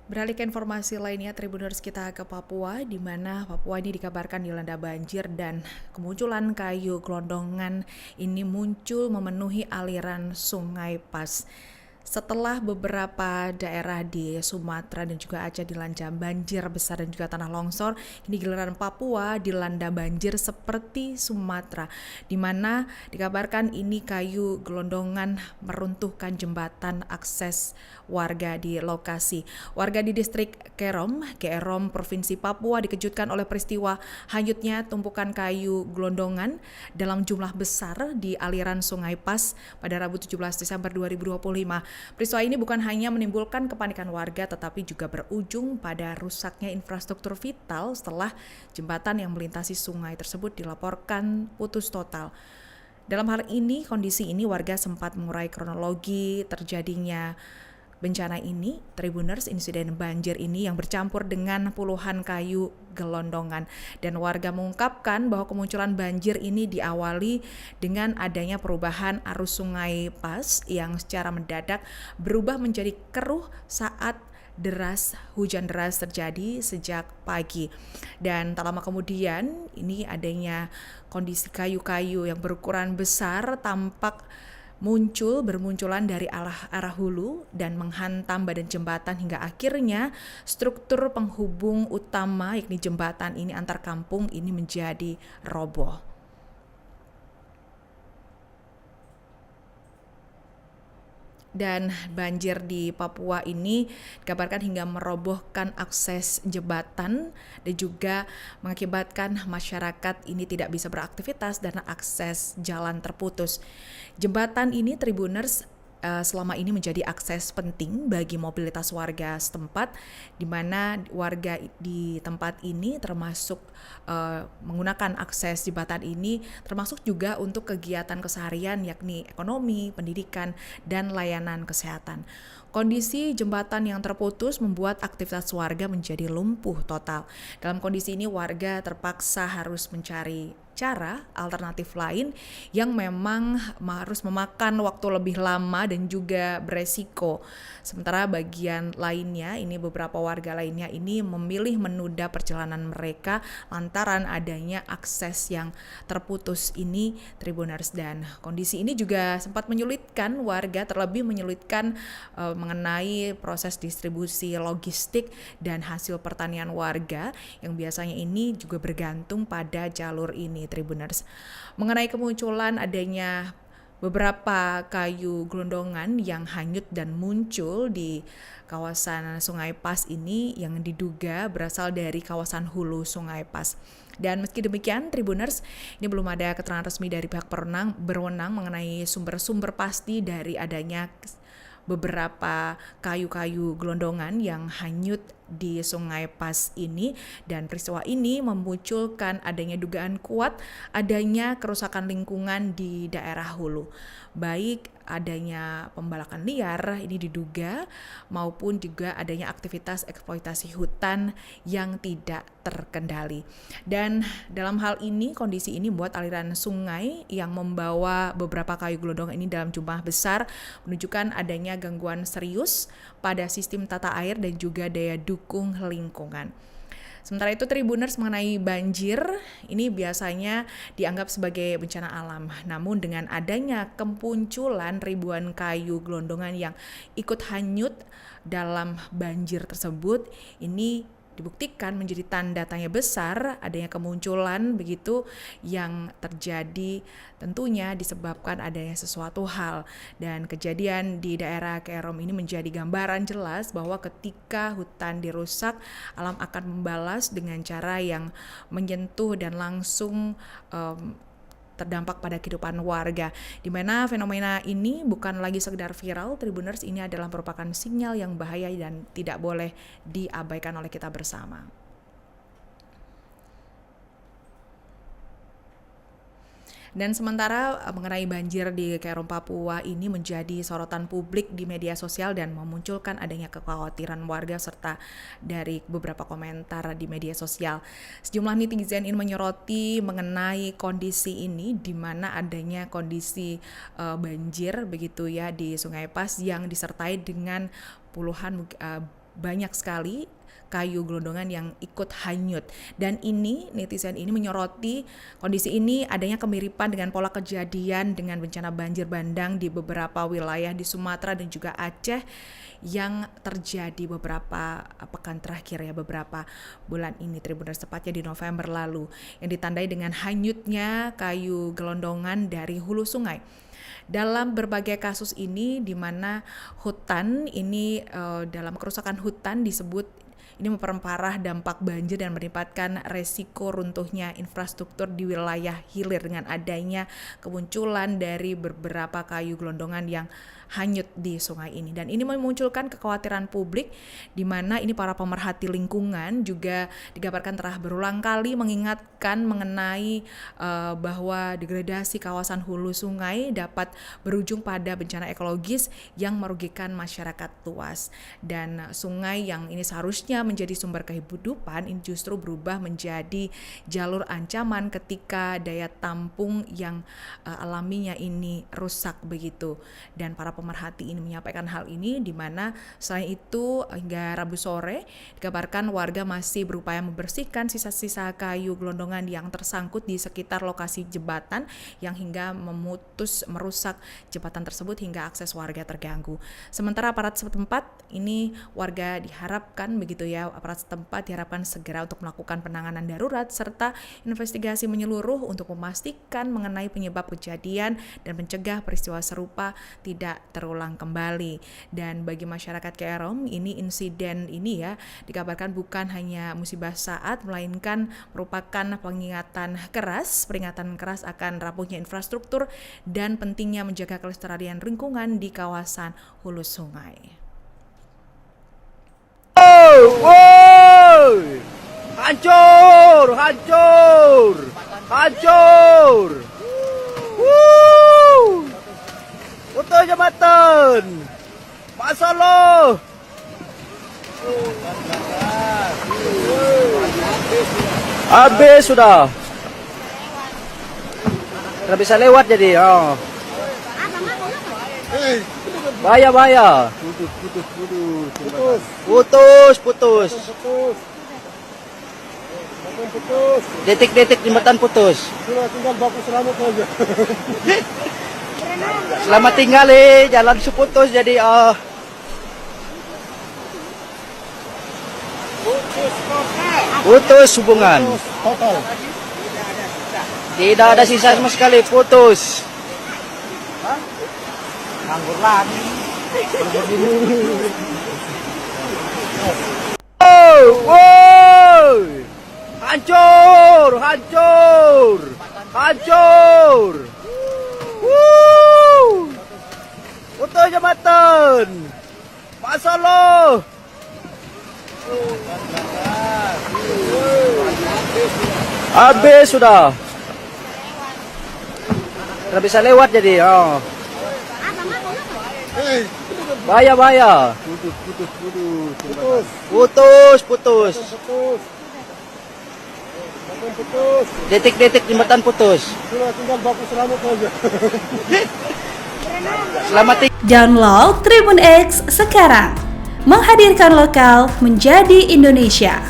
Beralih ke informasi lainnya, Tribuners kita ke Papua, di mana Papua ini dikabarkan dilanda banjir dan kemunculan kayu gelondongan ini muncul memenuhi aliran Sungai Pas. Setelah beberapa daerah di Sumatera dan juga Aceh dilanda banjir besar dan juga tanah longsor, kini giliran Papua dilanda banjir seperti Sumatera, di mana dikabarkan ini kayu gelondongan meruntuhkan jembatan akses warga di lokasi. Warga di distrik Kerom, Provinsi Papua dikejutkan oleh peristiwa hanyutnya tumpukan kayu gelondongan dalam jumlah besar di aliran Sungai Pas pada Rabu 17 Desember 2025. Peristiwa ini bukan hanya menimbulkan kepanikan warga, tetapi juga berujung pada rusaknya infrastruktur vital setelah jembatan yang melintasi sungai tersebut dilaporkan putus total. Dalam hal ini, kondisi ini warga sempat mengurai kronologi terjadinya bencana ini, Tribuners, insiden banjir ini yang bercampur dengan puluhan kayu gelondongan. Dan warga mengungkapkan bahwa kemunculan banjir ini diawali dengan adanya perubahan arus Sungai Pas yang secara mendadak berubah menjadi keruh saat hujan deras terjadi sejak pagi. Dan tak lama kemudian ini adanya kondisi kayu-kayu yang berukuran besar tampak bermunculan dari arah hulu dan menghantam badan jembatan hingga akhirnya struktur penghubung utama yakni jembatan ini antar kampung ini menjadi roboh. Dan banjir di Papua ini dikabarkan hingga merobohkan akses jembatan dan juga mengakibatkan masyarakat ini tidak bisa beraktivitas dan akses jalan terputus. Jembatan ini, Tribuners, selama ini menjadi akses penting bagi mobilitas warga setempat, di mana warga di tempat ini termasuk menggunakan akses jembatan ini termasuk juga untuk kegiatan keseharian yakni ekonomi, pendidikan, dan layanan kesehatan. Kondisi jembatan yang terputus membuat aktivitas warga menjadi lumpuh total. Dalam kondisi ini warga terpaksa harus mencari cara alternatif lain yang memang harus memakan waktu lebih lama dan juga beresiko. Sementara bagian lainnya, ini beberapa warga lainnya ini memilih menunda perjalanan mereka lantaran adanya akses yang terputus ini, Tribuners. Dan kondisi ini juga sempat menyulitkan warga, terlebih menyulitkan mengenai proses distribusi logistik dan hasil pertanian warga yang biasanya ini juga bergantung pada jalur ini, Tribuners. Mengenai kemunculan adanya beberapa kayu gelondongan yang hanyut dan muncul di kawasan Sungai Pas ini yang diduga berasal dari kawasan hulu Sungai Pas. Dan meski demikian, Tribuners, ini belum ada keterangan resmi dari pihak berwenang mengenai sumber-sumber pasti dari adanya beberapa kayu-kayu gelondongan yang hanyut di Sungai Pas ini. Dan peristiwa ini memunculkan adanya dugaan kuat adanya kerusakan lingkungan di daerah hulu, baik adanya pembalakan liar ini diduga maupun juga adanya aktivitas eksploitasi hutan yang tidak terkendali. Dan dalam hal ini, kondisi ini membuat aliran sungai yang membawa beberapa kayu gelondongan ini dalam jumlah besar menunjukkan adanya gangguan serius pada sistem tata air dan juga daya dukung lingkungan. Sementara itu, Tribuners, mengenai banjir, ini biasanya dianggap sebagai bencana alam. Namun dengan adanya kemunculan ribuan kayu gelondongan yang ikut hanyut dalam banjir tersebut, ini dibuktikan menjadi tanda tanya besar adanya kemunculan begitu yang terjadi tentunya disebabkan adanya sesuatu hal. Dan kejadian di daerah Kerom ini menjadi gambaran jelas bahwa ketika hutan dirusak, alam akan membalas dengan cara yang menyentuh dan langsung terdampak pada kehidupan warga, di mana fenomena ini bukan lagi sekedar viral, Tribuners, ini adalah merupakan sinyal yang bahaya dan tidak boleh diabaikan oleh kita bersama. Dan sementara mengenai banjir di Kerom Papua ini menjadi sorotan publik di media sosial dan memunculkan adanya kekhawatiran warga serta dari beberapa komentar di media sosial. Sejumlah netizen ini menyoroti mengenai kondisi ini, di mana adanya kondisi banjir begitu ya di Sungai Pas yang disertai dengan puluhan banyak sekali kayu gelondongan yang ikut hanyut. Dan ini netizen ini menyoroti kondisi ini adanya kemiripan dengan pola kejadian dengan bencana banjir bandang di beberapa wilayah di Sumatera dan juga Aceh yang terjadi beberapa pekan terakhir ya, beberapa bulan ini, Tribuners, tepatnya di November lalu, yang ditandai dengan hanyutnya kayu gelondongan dari hulu sungai. Dalam berbagai kasus ini di mana hutan ini dalam kerusakan hutan disebut ini memperparah dampak banjir dan melibatkan resiko runtuhnya infrastruktur di wilayah hilir dengan adanya kemunculan dari beberapa kayu gelondongan yang hanyut di sungai ini. Dan ini memunculkan kekhawatiran publik di mana ini para pemerhati lingkungan juga digambarkan telah berulang kali mengingatkan mengenai bahwa degradasi kawasan hulu sungai dapat berujung pada bencana ekologis yang merugikan masyarakat luas. Dan sungai yang ini seharusnya menjadi sumber kehidupan ini justru berubah menjadi jalur ancaman ketika daya tampung yang alaminya ini rusak begitu. Dan para pemerhati ini menyampaikan hal ini di mana selain itu hingga Rabu sore dikabarkan warga masih berupaya membersihkan sisa-sisa kayu gelondongan yang tersangkut di sekitar lokasi jembatan yang hingga merusak jembatan tersebut hingga akses warga terganggu. Sementara aparat setempat ini warga diharapkan begitu ya, aparat setempat diharapkan segera untuk melakukan penanganan darurat serta investigasi menyeluruh untuk memastikan mengenai penyebab kejadian dan mencegah peristiwa serupa tidak terulang kembali. Dan bagi masyarakat KROM ini insiden ini ya dikabarkan bukan hanya musibah saat melainkan merupakan peringatan keras akan rapuhnya infrastruktur dan pentingnya menjaga kelestarian lingkungan di kawasan hulu sungai. Wow! Hancur! Putus jembatan! Masalah! Habis sudah. Tidak bisa lewat jadi. Oh. Bahaya. Putus. Detik-detik jembatan putus. Tinggal baku selamat saja. Selamat tinggal jalan seputus jadi putus hubungan. Tidak ada sisa sama sekali, putus. Nganggur lagi. Wow! Hancur! Putus jembatan! Masalah! Habis sudah. Tidak bisa lewat jadi. Oh. Bahaya. Putus. Detik-detik jembatan putus. Tinggal baku selamat saja. Selamat Download Tribun X sekarang. Menghadirkan lokal menjadi Indonesia.